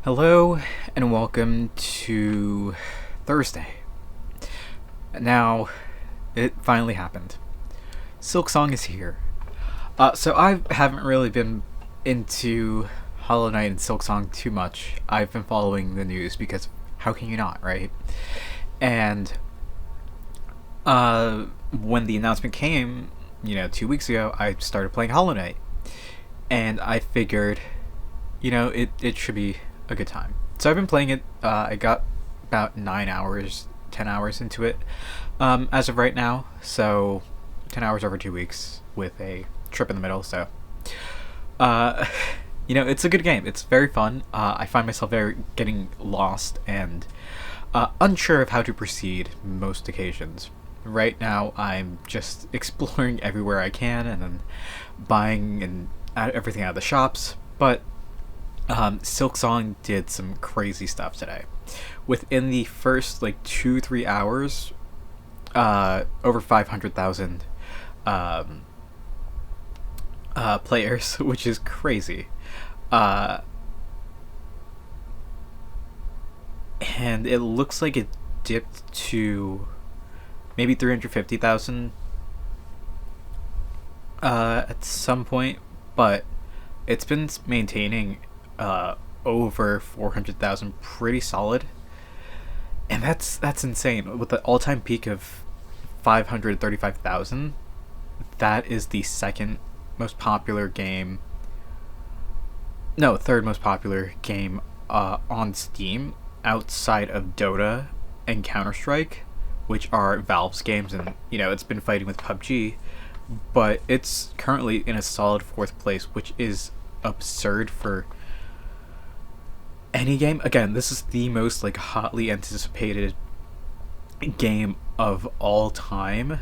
Hello and welcome to Thursday. Now, it finally happened. Silksong is here. So I haven't really been into Hollow Knight and Silksong too much. I've been following the news because how can you not, right? And when the announcement came, 2 weeks ago, I started playing Hollow Knight. And I figured, it should be a good time. So I've been playing it. I got about 9 hours, 10 hours into it as of right now. So 10 hours over 2 weeks with a trip in the middle. So, it's a good game. It's very fun. I find myself getting lost and unsure of how to proceed most occasions. Right now, I'm just exploring everywhere I can and then buying and everything out of the shops. But Silksong did some crazy stuff today. Within the first 2-3 hours, over 500,000 players, which is crazy. And it looks like it dipped to maybe 350,000 at some point, but it's been maintaining over 400,000 pretty solid, and that's insane. With the all-time peak of 535,000, that is the second most popular game, no, third most popular game on Steam outside of Dota and Counter-Strike, which are Valve's games, and it's been fighting with PUBG, but it's currently in a solid fourth place, which is absurd for any game. Again, this is the most hotly anticipated game of all time.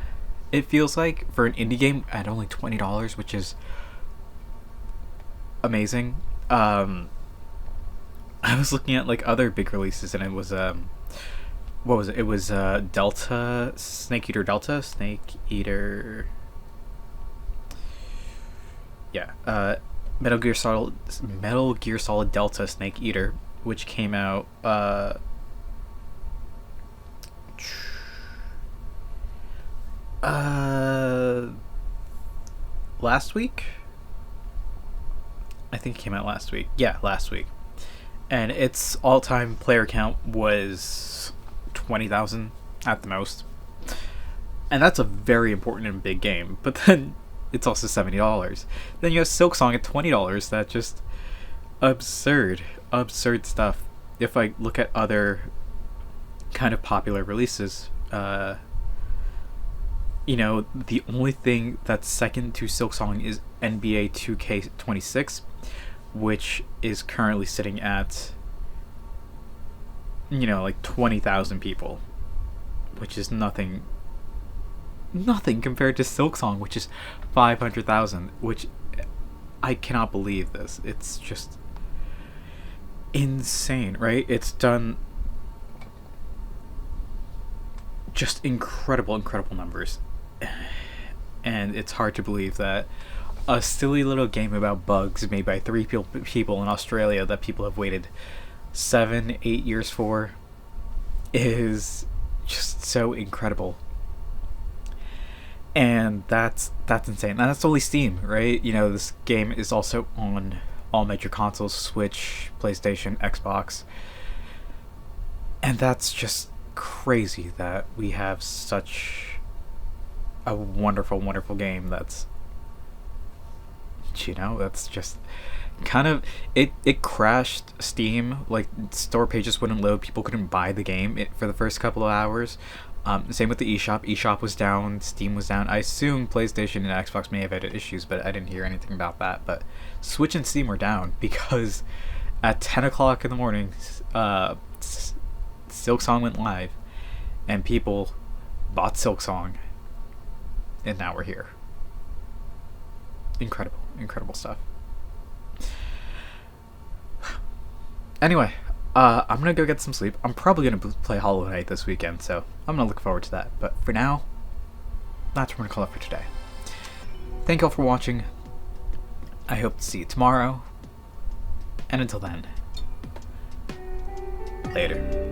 It feels like for an indie game at only $20, which is amazing. I was looking at other big releases, and it was what was it? It was Snake Eater. Yeah, Metal Gear Solid Delta Snake Eater, which came out last week. I think it came out last week. Yeah, last week. And its all-time player count was 20,000 at the most. And that's a very important and big game. But then it's also $70. Then you have Silksong at $20. That's just absurd stuff. If I look at other kind of popular releases, the only thing that's second to Silksong is NBA 2K26, which is currently sitting at 20,000 people, which is nothing compared to Silksong, which is 500,000, which I cannot believe this. It's just insane, right? It's done just incredible numbers. And it's hard to believe that a silly little game about bugs made by 3 people in Australia that people have waited 7-8 years for is just so incredible. And that's insane. And that's only Steam, right? This game is also on all major consoles: Switch, PlayStation, Xbox. And that's just crazy that we have such a wonderful game that's just kind of it crashed Steam. Store pages wouldn't load, people couldn't buy the game for the first couple of hours. Same with the eShop was down, Steam was down. I assume PlayStation and Xbox may have had issues, but I didn't hear anything about that. But Switch and Steam were down because at 10 o'clock in the morning, Silksong went live and people bought Silksong, and now we're here. Incredible stuff. Anyway, I'm gonna go get some sleep. I'm probably gonna play Hollow Knight this weekend, so I'm gonna look forward to that. But for now, that's what we're gonna call it for today. Thank you all for watching. I hope to see you tomorrow. And until then, Later.